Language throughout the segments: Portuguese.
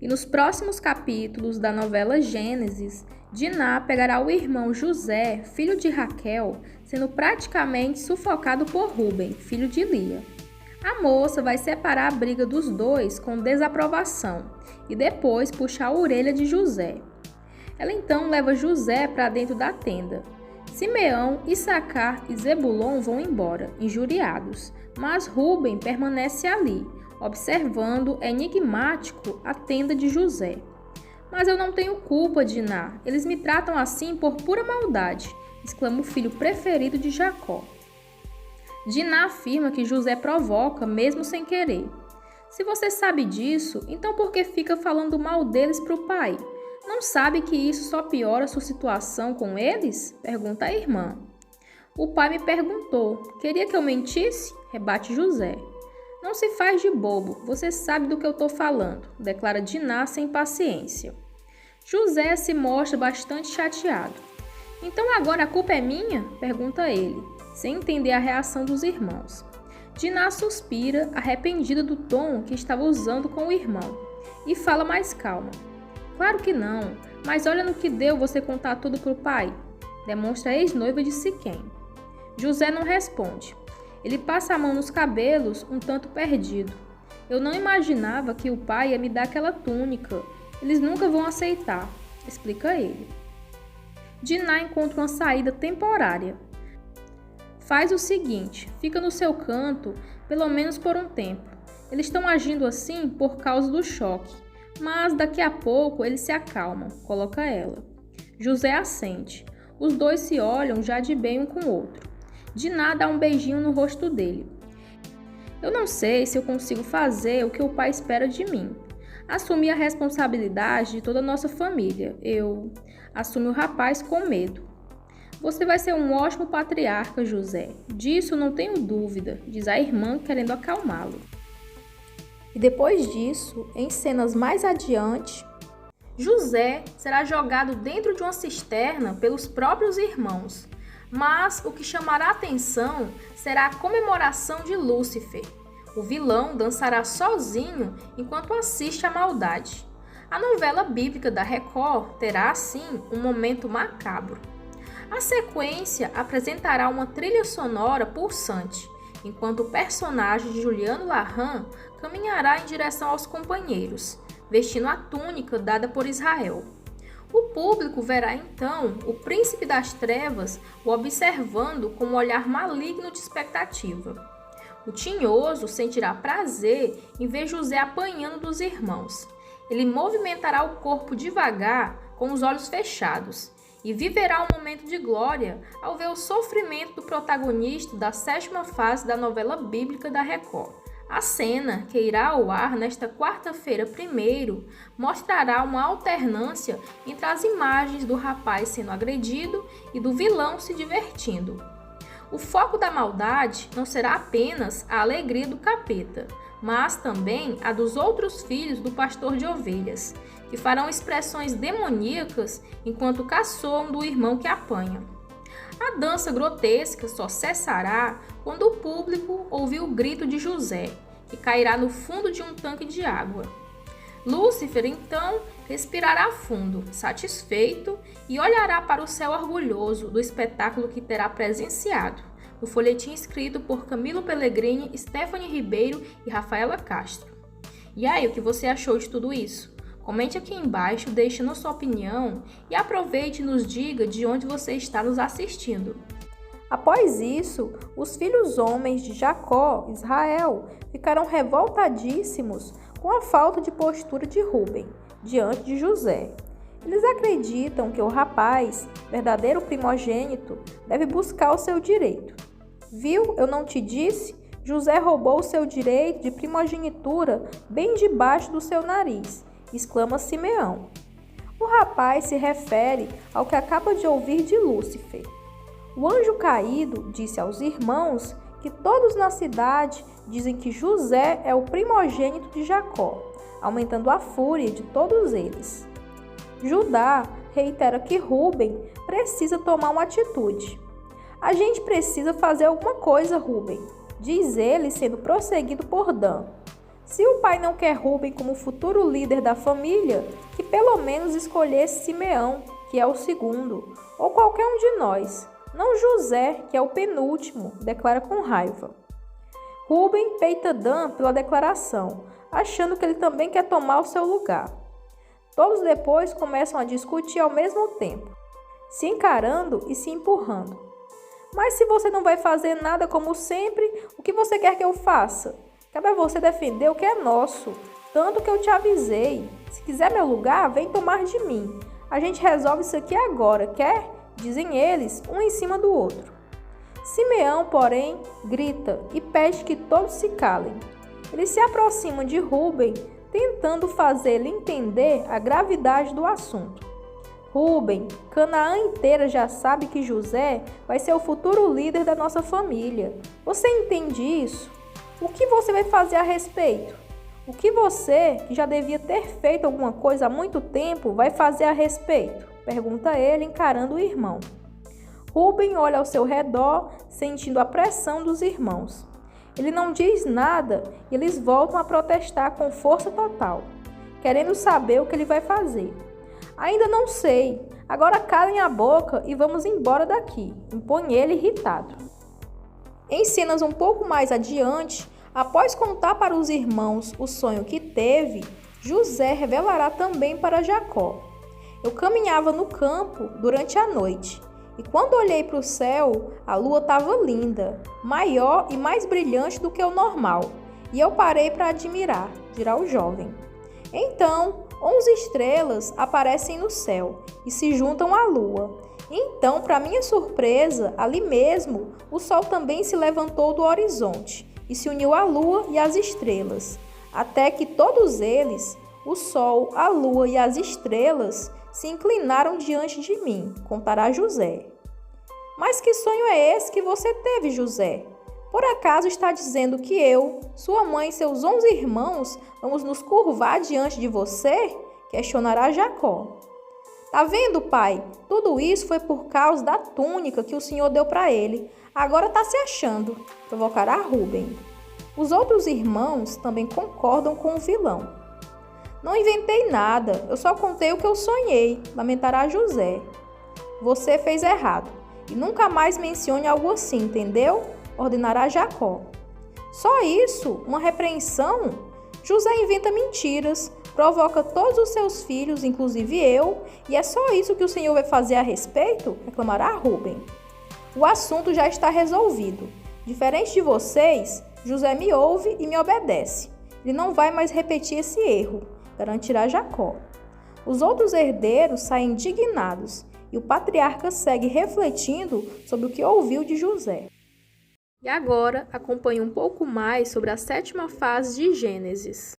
E nos próximos capítulos da novela Gênesis, Diná pegará o irmão José, filho de Raquel, sendo praticamente sufocado por Rúben, filho de Lia. A moça vai separar a briga dos dois com desaprovação e depois puxar a orelha de José. Ela então leva José para dentro da tenda. Simeão, Issacar e Zebulon vão embora, injuriados, mas Rúben permanece ali, observando enigmático a tenda de José. Mas eu não tenho culpa, Diná. Eles me tratam assim por pura maldade, exclama o filho preferido de Jacó. Diná afirma que José provoca, mesmo sem querer. Se você sabe disso, então por que fica falando mal deles para o pai? Não sabe que isso só piora sua situação com eles? Pergunta a irmã. O pai me perguntou. Queria que eu mentisse? Rebate José. Não se faz de bobo, você sabe do que eu estou falando, declara Diná sem paciência. José se mostra bastante chateado. Então agora a culpa é minha? Pergunta ele, sem entender a reação dos irmãos. Diná suspira, arrependida do tom que estava usando com o irmão, e fala mais calma. Claro que não, mas olha no que deu você contar tudo para o pai, demonstra a ex-noiva de Siquém. José não responde. Ele passa a mão nos cabelos, um tanto perdido. Eu não imaginava que o pai ia me dar aquela túnica. Eles nunca vão aceitar, explica ele. Diná encontra uma saída temporária. Faz o seguinte, fica no seu canto, pelo menos por um tempo. Eles estão agindo assim por causa do choque, mas daqui a pouco eles se acalmam, coloca ela. José assente. Os dois se olham já de bem um com o outro. Diná dá um beijinho no rosto dele. Eu não sei se eu consigo fazer o que o pai espera de mim. Assumir a responsabilidade de toda a nossa família. Assume o rapaz com medo. Você vai ser um ótimo patriarca, José. Disso não tenho dúvida, diz a irmã querendo acalmá-lo. E depois disso, em cenas mais adiante, José será jogado dentro de uma cisterna pelos próprios irmãos. Mas o que chamará a atenção será a comemoração de Lúcifer. O vilão dançará sozinho enquanto assiste à maldade. A novela bíblica da Record terá, assim, um momento macabro. A sequência apresentará uma trilha sonora pulsante, enquanto o personagem de Juliano Larran caminhará em direção aos companheiros, vestindo a túnica dada por Israel. O público verá então o príncipe das trevas o observando com um olhar maligno de expectativa. O tinhoso sentirá prazer em ver José apanhando dos irmãos. Ele movimentará o corpo devagar, com os olhos fechados, e viverá um momento de glória ao ver o sofrimento do protagonista da 7ª fase da novela bíblica da Record. A cena, que irá ao ar nesta quarta-feira 1º, mostrará uma alternância entre as imagens do rapaz sendo agredido e do vilão se divertindo. O foco da maldade não será apenas a alegria do capeta, mas também a dos outros filhos do pastor de ovelhas, que farão expressões demoníacas enquanto caçoam do irmão que apanha. A dança grotesca só cessará quando o público ouvir o grito de José, que cairá no fundo de um tanque de água. Lúcifer, então, respirará fundo, satisfeito, e olhará para o céu orgulhoso do espetáculo que terá presenciado, no folhetim escrito por Camilo Pellegrini, Stephanie Ribeiro e Rafaela Castro. E aí, o que você achou de tudo isso? Comente aqui embaixo, deixe sua opinião e aproveite e nos diga de onde você está nos assistindo. Após isso, os filhos homens de Jacó, Israel, ficaram revoltadíssimos com a falta de postura de Rúben diante de José. Eles acreditam que o rapaz, verdadeiro primogênito, deve buscar o seu direito. Viu, eu não te disse? José roubou o seu direito de primogenitura bem debaixo do seu nariz, exclama Simeão. O rapaz se refere ao que acaba de ouvir de Lúcifer. O anjo caído disse aos irmãos que todos na cidade dizem que José é o primogênito de Jacó, aumentando a fúria de todos eles. Judá reitera que Rúben precisa tomar uma atitude. A gente precisa fazer alguma coisa, Rúben, diz ele sendo prosseguido por Dan. Se o pai não quer Rúben como futuro líder da família, que pelo menos escolhesse Simeão, que é o segundo, ou qualquer um de nós, não José, que é o penúltimo, declara com raiva. Rúben peita Dan pela declaração, achando que ele também quer tomar o seu lugar. Todos depois começam a discutir ao mesmo tempo, se encarando e se empurrando. Mas se você não vai fazer nada como sempre, o que você quer que eu faça? Cabe a você defender o que é nosso, tanto que eu te avisei. Se quiser meu lugar, vem tomar de mim. A gente resolve isso aqui agora, quer? Dizem eles, um em cima do outro. Simeão, porém, grita e pede que todos se calem. Ele se aproxima de Rúben, tentando fazê-lo entender a gravidade do assunto. Rúben, Canaã inteira já sabe que José vai ser o futuro líder da nossa família. Você entende isso? O que você vai fazer a respeito? O que você, que já devia ter feito alguma coisa há muito tempo, vai fazer a respeito? Pergunta ele, encarando o irmão. Rúben olha ao seu redor, sentindo a pressão dos irmãos. Ele não diz nada e eles voltam a protestar com força total, querendo saber o que ele vai fazer. Ainda não sei. Agora calem a boca e vamos embora daqui, impõe ele irritado. Em cenas um pouco mais adiante, após contar para os irmãos o sonho que teve, José revelará também para Jacó. Eu caminhava no campo durante a noite, e quando olhei para o céu, a lua estava linda, maior e mais brilhante do que o normal, e eu parei para admirar, dirá o jovem. Então, 11 estrelas aparecem no céu e se juntam à lua. Então, para minha surpresa, ali mesmo, o sol também se levantou do horizonte e se uniu à lua e às estrelas, até que todos eles, o sol, a lua e as estrelas, se inclinaram diante de mim, contará José. Mas que sonho é esse que você teve, José? Por acaso está dizendo que eu, sua mãe e seus 11 irmãos vamos nos curvar diante de você? Questionará Jacó. Tá vendo, pai? Tudo isso foi por causa da túnica que o Senhor deu para ele. Agora tá se achando, provocará Rúben. Os outros irmãos também concordam com o vilão. Não inventei nada, eu só contei o que eu sonhei, lamentará José. Você fez errado e nunca mais mencione algo assim, entendeu? Ordenará Jacó. Só isso? Uma repreensão? José inventa mentiras, provoca todos os seus filhos, inclusive eu, e é só isso que o Senhor vai fazer a respeito? Reclamará Rúben. O assunto já está resolvido. Diferente de vocês, José me ouve e me obedece. Ele não vai mais repetir esse erro, garantirá Jacó. Os outros herdeiros saem indignados e o patriarca segue refletindo sobre o que ouviu de José. E agora, acompanhe um pouco mais sobre a 7ª fase de Gênesis.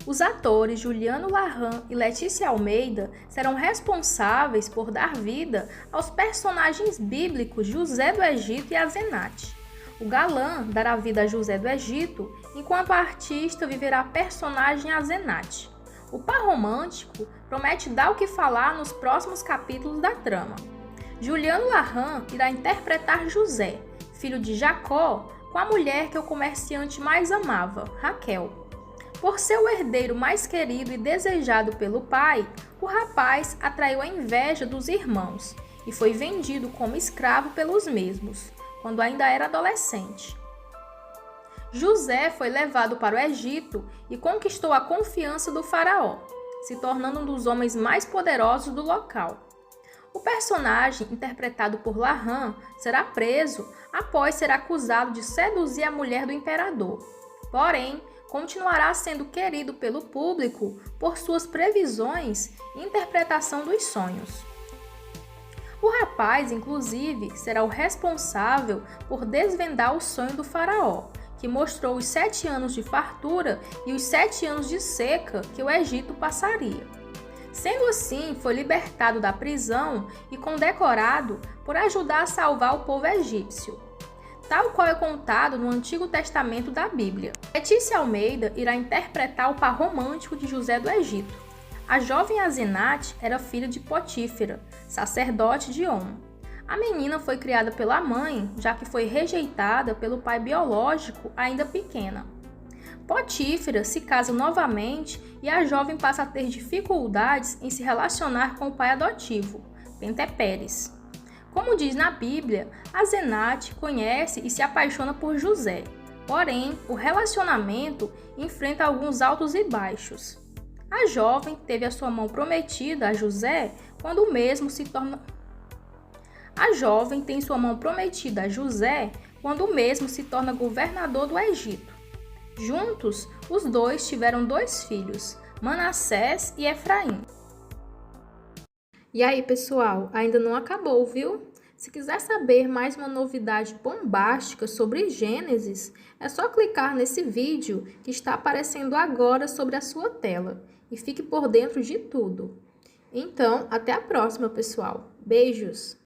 Os atores Juliano Larran e Letícia Almeida serão responsáveis por dar vida aos personagens bíblicos José do Egito e Asenate. O galã dará vida a José do Egito, enquanto a artista viverá a personagem Asenate. O par romântico promete dar o que falar nos próximos capítulos da trama. Juliano Larran irá interpretar José, filho de Jacó, com a mulher que o comerciante mais amava, Raquel. Por ser o herdeiro mais querido e desejado pelo pai, o rapaz atraiu a inveja dos irmãos e foi vendido como escravo pelos mesmos, quando ainda era adolescente. José foi levado para o Egito e conquistou a confiança do faraó, se tornando um dos homens mais poderosos do local. O personagem, interpretado por Larran, será preso após ser acusado de seduzir a mulher do imperador. Porém, continuará sendo querido pelo público por suas previsões e interpretação dos sonhos. O rapaz, inclusive, será o responsável por desvendar o sonho do faraó, que mostrou os 7 anos de fartura e os 7 anos de seca que o Egito passaria. Sendo assim, foi libertado da prisão e condecorado por ajudar a salvar o povo egípcio, tal qual é contado no Antigo Testamento da Bíblia. Letícia Almeida irá interpretar o par romântico de José do Egito. A jovem Asenate era filha de Potífera, sacerdote de On. A menina foi criada pela mãe, já que foi rejeitada pelo pai biológico ainda pequena. Potífera se casa novamente e a jovem passa a ter dificuldades em se relacionar com o pai adotivo, Pentepéres. Como diz na Bíblia, Asenate conhece e se apaixona por José, porém o relacionamento enfrenta alguns altos e baixos. A jovem teve a sua mão prometida a José quando o mesmo se torna governador do Egito. Juntos, os dois tiveram 2 filhos, Manassés e Efraim. E aí, pessoal, ainda não acabou, viu? Se quiser saber mais uma novidade bombástica sobre Gênesis, é só clicar nesse vídeo que está aparecendo agora sobre a sua tela e fique por dentro de tudo. Então, até a próxima, pessoal. Beijos!